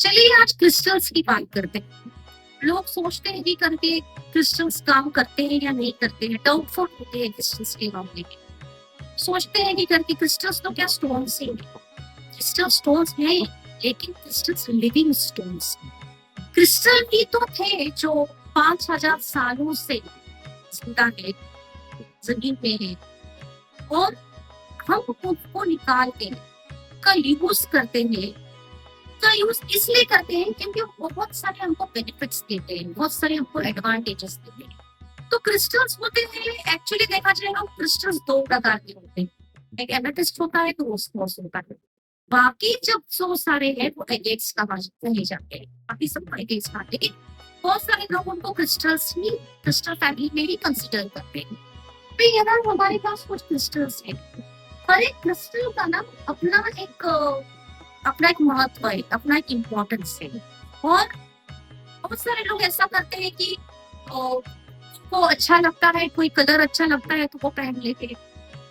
चलिए आज क्रिस्टल्स की बात करते हैं। लोग सोचते हैं कि करके क्रिस्टल्स काम करते हैं या नहीं करते हैं, डाउटफुल होते हैं क्रिस्टल्स के मामले में। सोचते हैं कि करके क्रिस्टल्स तो क्या स्टोन्स ही हैं। क्रिस्टल स्टोन्स हैं, लेकिन क्रिस्टल्स लिविंग स्टोन्स। क्रिस्टल भी तो थे जो 5,000 सालों से जिंदा है, जमीन में है, और हम उनको निकाल के का यूज करते हैं। का यूज इसलिए करते हैं क्योंकि वो बहुत सारे हमको बेनिफिट्स देते हैं, बहुत सारे हमको एडवांटेजेस देते हैं। तो क्रिस्टल्स होते हैं, एक्चुअली देखा जाए तो क्रिस्टल्स दो प्रकार के होते हैं। एक एमेथिस्ट होता है, तो रोज होता है। बाकी जब जो सारे हैं वो एगेट्स कहे जाते हैं, बाकी सब एगेट्स का, लेकिन बहुत सारे लोग उनको क्रिस्टल्स ही क्रिस्टल फैमिली में ही कंसिडर करते हैं। तो यार हमारे पास कुछ क्रिस्टल्स हैं। हर एक क्रिस्टल का ना अपना एक महत्व है, अपना एक इम्पोर्टेंस है। और बहुत सारे लोग ऐसा करते हैं कि उनको अच्छा लगता है, कोई कलर अच्छा लगता है तो वो पहन लेते हैं,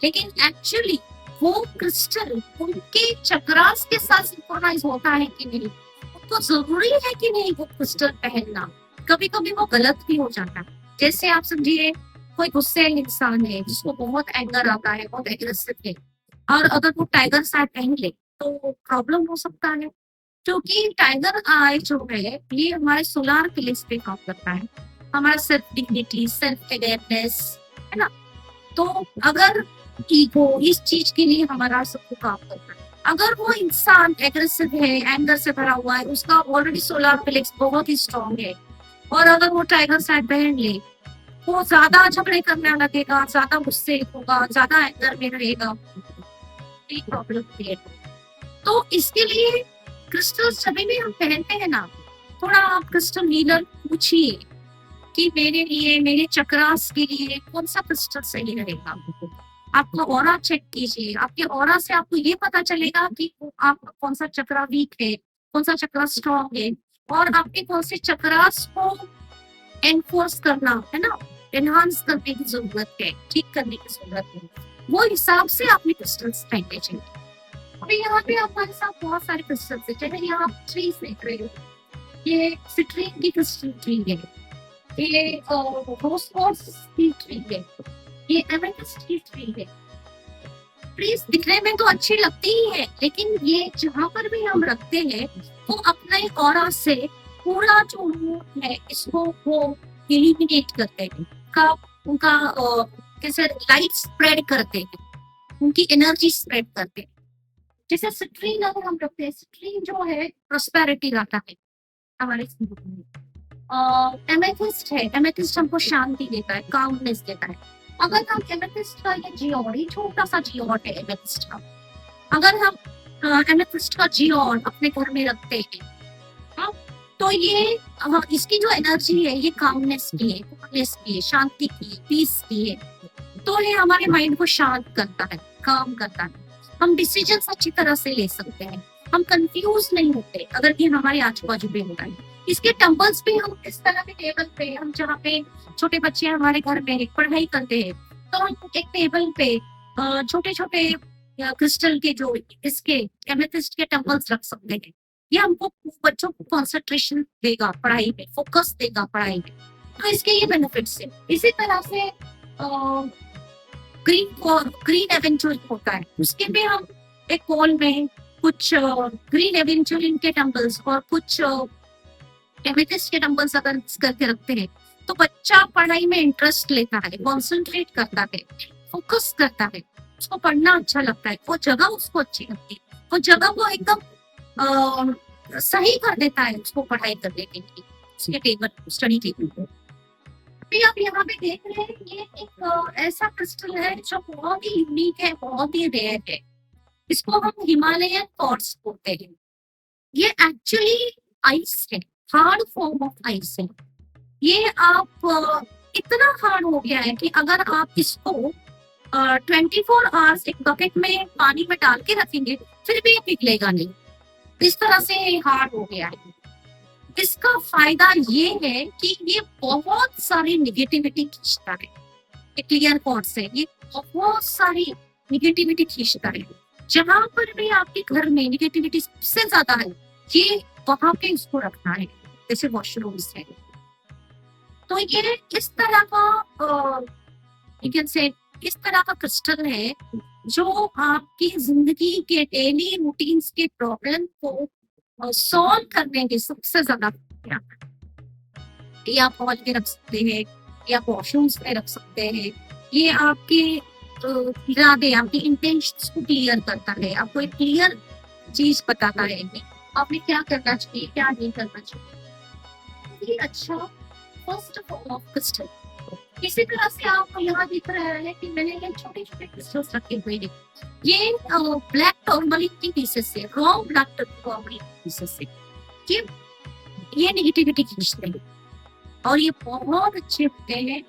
लेकिन एक्चुअली वो क्रिस्टल उनके चक्रास के साथ सिंक्रोनाइज होता है कि नहीं, तो जरूरी है कि नहीं वो क्रिस्टल पहनना। कभी कभी वो गलत भी हो जाता है। जैसे आप समझिए कोई गुस्से इंसान है जिसको बहुत एंगर आता है, बहुत एग्रेसिव है, और अगर वो टाइगर साथ पहन ले तो प्रॉब्लम हो सकता है। क्योंकि टाइगर आई जो है ये हमारे सोलार प्लेस पे काम करता है, हमारा सेल्फ डिग्निटी, सेल्फ अवेयरनेस, है ना। तो अगर ईगो इस चीज के लिए हमारा सबको काम करता है। अगर वो इंसान एग्रेसिव है, एंगर से भरा हुआ है, उसका ऑलरेडी सोलार प्लेक्स बहुत ही स्ट्रॉन्ग है, और अगर वो टाइगर साइड पहन ले, वो ज्यादा झगड़े करने लगेगा, ज्यादा गुस्से होगा, ज्यादा एंगर में रहेगा, प्रॉब्लम क्रिएट। तो इसके लिए क्रिस्टल्स जब भी हम पहनते हैं ना, थोड़ा आप क्रिस्टल हीलर पूछिए कि मेरे लिए, मेरे चक्रास के लिए कौन सा क्रिस्टल सही रहेगा। आपका ऑरा चेक कीजिए, आपके ऑरा से आपको ये पता चलेगा कि आपका कौन सा चक्रा वीक है, कौन सा चक्रा स्ट्रॉन्ग है, और आपके कौन से चक्रास को एनफोर्स करना है ना, एनहांस करने की जरूरत है, ठीक करने की जरूरत है। वो हिसाब से आपने क्रिस्टल्स पहनने चाहिए। अभी यहाँ पे हमारे साथ बहुत सारे क्रिस्टल्स है, जैसे यहाँ ट्रीज देख रहे हो, ये सिट्रीन की क्रिस्टल ट्री है, ये रोज क्वार्ट्ज की ट्री है, ये एमेथिस्ट की ट्री है। ट्रीज दिखने में तो अच्छी लगती ही है, लेकिन ये जहाँ पर भी हम रखते हैं वो अपने ऑरा से पूरा जो मूड है इसको वो इल्यूमिनेट करते हैं, उनका कैसे लाइट स्प्रेड करते हैं, उनकी एनर्जी स्प्रेड करते हैं। जैसे सिट्रीन अगर हम रखते हैं, सिट्रीन जो है प्रोस्पेरिटी लाता है हमारे जिंदगी में। एमेथिस्ट है, एमेथिस्ट हमको शांति देता है, कामनेस देता है। अगर हम एमेथिस्ट का ये जियोड, ये छोटा सा जियोड है एमेथिस्ट का, अगर हम एमेथिस्ट का जियोड अपने घर में रखते हैं, हाँ, तो ये इसकी जो एनर्जी है ये कामनेस की है, कूलनेस की है, शांति की है, पीस की है। तो ये हमारे माइंड को शांत करता है, काम करता है। हम डिसीजन अच्छी तरह से ले सकते हैं, हम कंफ्यूज नहीं होते अगर ये हमारे आजू बाजू पे होता है। इसके टेम्पल्स पे हम इस तरह के टेबल पे, हम जहाँ पे छोटे बच्चे हमारे घर में पढ़ाई करते हैं, तो हम एक टेबल पे छोटे छोटे क्रिस्टल के जो इसके एमेथिस्ट के टेम्पल्स रख सकते हैं। ये हमको बच्चों को कंसंट्रेशन देगा पढ़ाई में, फोकस देगा पढ़ाई में। तो इसके ये बेनिफिट्स है। इसी तरह से ग्रीन एवेंचुरिन होता है, उसके भी हम एक कॉल में कुछ ग्रीन एवेंचुरिन के टेम्पल्स और कुछ एमेथिस्ट के टेम्पल्स अगर करके रखते हैं, तो बच्चा पढ़ाई में इंटरेस्ट लेता है, कॉन्सेंट्रेट करता है, फोकस करता है, उसको पढ़ना अच्छा लगता है, वो जगह उसको अच्छी लगती है, वो जगह वो एकदम सही कर देता है उसको पढ़ाई करने के लिए, उसके टेबल, स्टडी टेबल को। अभी आप यहाँ पे देख रहे हैं, ये एक ऐसा क्रिस्टल है जो बहुत ही यूनिक है, बहुत ही रेयर है। इसको हम हिमालयन क्वार्ट्ज बोलते हैं। ये एक्चुअली आइस है, हार्ड फॉर्म ऑफ आइस है। ये आप इतना हार्ड हो गया है कि अगर आप इसको 24 आवर्स एक बकेट में पानी में डाल के रखेंगे फिर भी ये पिघलेगा नहीं, इस तरह से हार्ड हो गया है। इसका फायदा ये है कि ये बहुत सारी निगेटिविटी खींचता है। क्लियर क्वार्ट्ज से ये बहुत सारी निगेटिविटी खींचता है। जहां पर भी आपके घर में निगेटिविटी सबसे ज्यादा है, ये वहां पे इसको रखना है, जैसे वॉशरूम्स है। तो ये इस तरह का यू कैन से इस तरह का क्रिस्टल है जो आपकी जिंदगी के डेली रूटीन्स के प्रॉब्लम को सॉल्व करने के सबसे ज्यादा ये आप हॉल में रख सकते हैं या वॉशरूम्स में रख सकते हैं। ये आपके इरादे, आपकी इंटेंशंस को क्लियर करता है, आपको एक क्लियर चीज बताता है कि आपने क्या करना चाहिए, क्या नहीं करना चाहिए। ये अच्छा फर्स्ट फॉर्म ऑफ क्रिस्टल। इसी तरह से आपको यहाँ दिख रहा है कि मैंने ये छोटे छोटे क्रिस्टल्स रखे हुए हैं। ये ब्लैक टर्मरिक की पीसेस से, रॉ ब्लैक टर्मरिक पीसेस से ये नेगेटिविटी खींचते हैं और ये बहुत अच्छे होते हैं।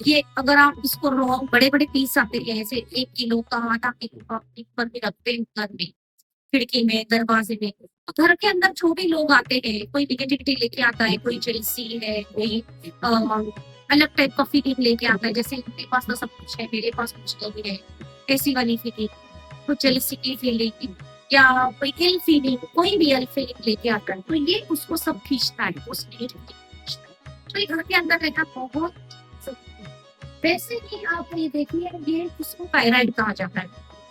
ये अगर आप इसको रॉ बड़े बड़े पीस आते हैं, जैसे 1 किलो का आधा किलो का ऊपर भी रखते हैं घर में, खिड़की में, दरवाजे में, तो घर के अंदर जो भी लोग आते हैं, कोई नेगेटिविटी लेके आता है, कोई जेलसी है, कोई अलग टाइप का फीलिंग लेके आता है, जैसे मेरे पास तो सब कुछ है, मेरे पास कुछ नहीं है, ऐसी वाली फीलिंग, कुछ जेलसी की फीलिंग या कोई इल फीलिंग, कोई भी इल फीलिंग लेके आता है, तो ये उसको सब खींचता है, उस नेगेटिविटी खींचता है। तो ये घर के अंदर रहना बहुत जरूरी है। वैसे ही आप ये देखिए, ये इसको पायराइड कहा जाता है,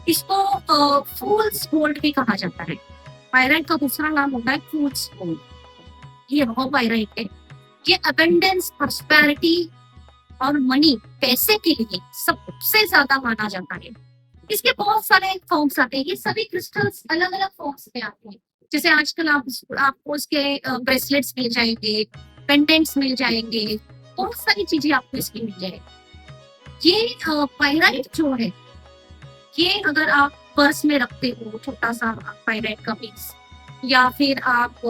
इसको फूल्स गोल्ड भी कहा जाता है। पायराइट का दूसरा नाम होता है फूल्स गोल्ड। ये रॉ पायराइट है। ये अबंडेंस, प्रॉस्पेरिटी और मनी, पैसे के लिए सबसे ज्यादा माना जाता है। इसके बहुत सारे फॉर्म्स आते हैं, ये सभी क्रिस्टल्स अलग अलग फॉर्म्स में आते हैं। जैसे आजकल आपको उसके ब्रेसलेट्स मिल जाएंगे, पेंडेंट्स मिल जाएंगे, बहुत सारी चीजें आपको इसकी मिल जाएगी। ये पायराइट जो है, ये अगर आप पर्स में रखते हो छोटा सा पायराइट का पीस, या फिर आप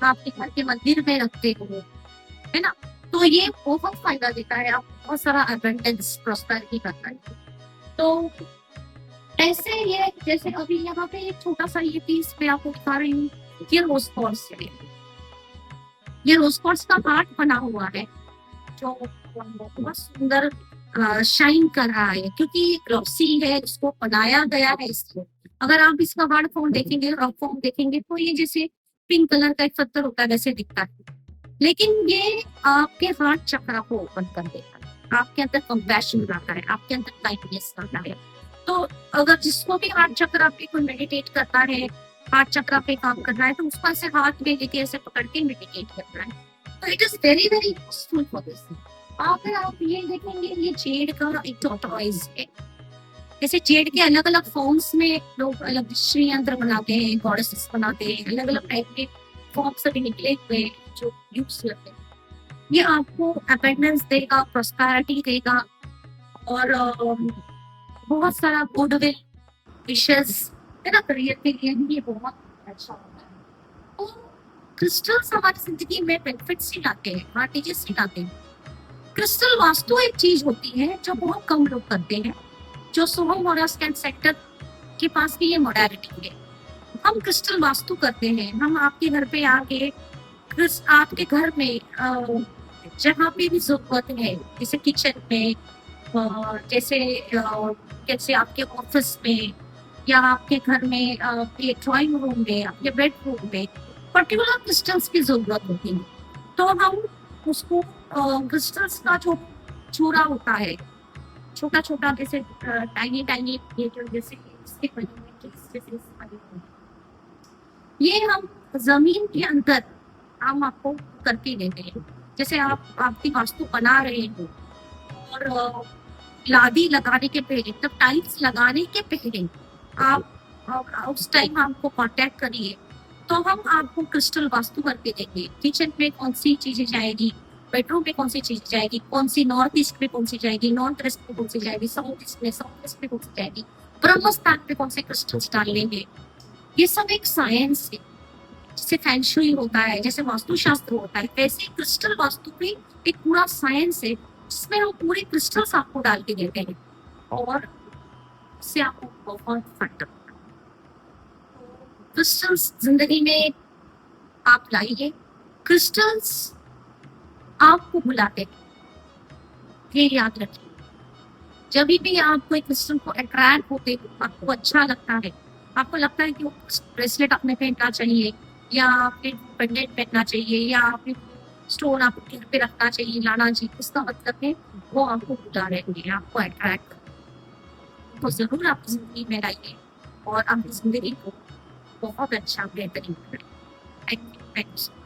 आपके घर के मंदिर में रखते हो, है ना, तो ये बहुत फायदा देता है, आप बहुत सारा अबंडेंस, प्रॉस्पेरिटी करता है। तो ऐसे ये जैसे अभी यहाँ पे एक छोटा सा ये पीस मैं आपको दिखा रही हूँ, ये रोज क्वार्ट्ज है। ये रोज क्वार्ट्ज का हार्ट बना हुआ है जो बहुत सुंदर शाइन कर रहा है, क्योंकि ये ग्लॉसी है, इसको बनाया गया है इसको। अगर आप इसका हार्ड फॉर्म देखेंगे, रफ फॉर्म देखेंगे, तो ये जैसे पिंक कलर का एक पत्थर होता है वैसे दिखता है, लेकिन ये आपके हार्ट चक्र को ओपन कर देता है, आपके अंदर कंपैशन लाता है, आपके अंदर काइंडनेस लाता है। तो अगर जिसको भी हार्ट चक्र पे कोई मेडिटेट करता है, हार्ट चक्र पे काम कर रहा है, तो उसको ऐसे हाथ में लेके ऐसे पकड़ के मेडिटेट करना है। तो it is very very useful for this. अगर आप ये देखेंगे, ये जेड का एक टॉर्टोइज है। जैसे जेड के अलग अलग फॉर्म्स में लोग अलग श्री यंत्र बनाते हैं, गॉडेसेस बनाते हैं, अलग अलग टाइप के फॉर्म्स अभी निकले हुए हैं जो यूज करते हैं। ये आपको अबंडेंस देगा, प्रॉस्पेरिटी देगा और बहुत सारा गुडविल विशेस, है ना, करियर के लिए भी ये बहुत अच्छा होता है। तो क्रिस्टल्स हमारी जिंदगी में बेनिफिट्स ही लाते हैं, एडवांटेजेस ही लाते हैं। क्रिस्टल वास्तु एक चीज होती है जो बहुत कम लोग करते हैं, जो सोहम और स्कैन सेक्टर के पास भी ये मोडालिटी है। हम क्रिस्टल वास्तु करते हैं, हम आपके घर पे आके आपके घर में जहाँ पे भी जरूरत है, जैसे किचन में, जैसे जैसे आपके ऑफिस में, या आपके घर में, आपके ड्राइंग रूम में, आपके बेडरूम में पर्टिकुलर क्रिस्टल्स की जरूरत होती है, तो हम उसको क्रिस्टल्स का जो चूरा होता है, छोटा छोटा, जैसे टाइनी टाइनी, ये जो जैसे इसके बने हुए जैसे ये हम जमीन के अंदर हम आपको करके देते हैं। जैसे आप आपकी वास्तु बना रहे हो और लादी लगाने के पहले, तब टाइल्स लगाने के पहले आप उस टाइम हमको कांटेक्ट करिए, तो हम आपको क्रिस्टल वास्तु करके देंगे। किचन में कौन सी चीजें जाएगी, बेडरूम में कौन सी चीज जाएगी, कौन सी नॉर्थ ईस्ट में कौन सी जाएगी, नॉर्थ वेस्ट में कौन सी जाएगी, साउथ ईस्ट में कौन सी जाएगी, ब्रह्म स्थान पे कौन से क्रिस्टल्स डालेंगे। ये सब एक साइंस है, जैसे फैंग शुई होता है, जैसे वास्तुशास्त्र होता है, वैसे क्रिस्टल वास्तु भी एक पूरा साइंस है, जिसमें हम पूरे क्रिस्टल्स आपको डाल के देते हैं और इससे आपको बहुत फायदा होता है। क्रिस्टल्स जिंदगी में आप लाइए, क्रिस्टल्स आपको बुलाते हैं, ये याद रखिए। जब भी आप कोई क्रिस्टल को अट्रैक्ट होते हो, आपको अच्छा लगता है, आपको लगता है कि वो ब्रेसलेट आपने पहनना चाहिए या फिर पेंडेंट पहनना चाहिए या फिर स्टोन आपको घर पे रखना चाहिए, लाना चाहिए, उसका मतलब है वो आपको बुला रहे हैं, आपको अट्रैक्ट तो ज़रूर आप ज़िंदगी में लाइए और आपकी ज़िंदगी को बहुत अच्छा बेहतरीन बनाइए। Thank you.